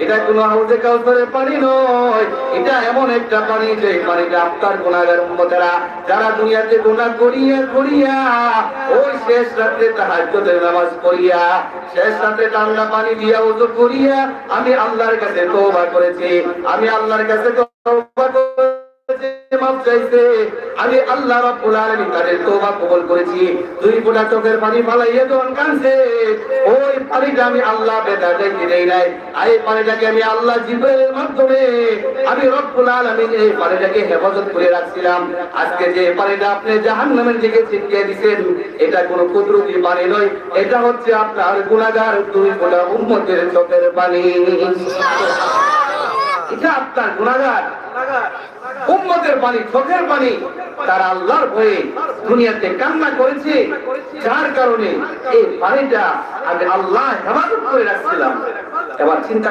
এটা কোনো হাউজে কাউসারের পানি নয়, এটা এমন একটা পানি যে পানিটা আপনার গুনাহগার উম্মতেরা যারা দুনিয়াতে গুনাহ করিয়া করিয়া ওই শেষ রাতে তাহাজ্জুদের নামাজ পড়িয়া শেষ রাতে ঠান্ডা পানি দিয়া ওযু করিয়া আমি আল্লাহর কাছে তওবা করেছি, আমি আল্লাহর কাছে তওবা করেছি, মাফ চাইছে, আমি আল্লাহ রাব্বুল আলামিন তাদের তওবা কবুল করেছি। দুই ফোঁটা চোখের পানি ফালাইয়া যখন কাঁদছে ওই পানিটা আমি আল্লাহ বেদা যাইতে দেই নাই, এই পানিটাকে আমি আল্লাহ জিবরাইলের মাধ্যমে আমি রব্বুল আলামিন এই পানিটাকে হেফাজত করে রাখছিলাম। আজকে যে পানিটা আপনি জাহান্নামের দিকে ছিটিয়ে দিবেন এটা কোনো কুদরতি পানি নয়, এটা হচ্ছে আপনার গুনাহগার দুই ফোঁটা উম্মতের চোখের পানি। এটা আপনার গুনাহগার উম্মতের পানি, চোখের পানি। তারা আল্লাহর ভয়ে দুনিয়াতে কান্না করেছে, যার কারণে এই পানিটা আমি আল্লাহ হেফাজত করে রাখছিলাম। এবার চিন্তা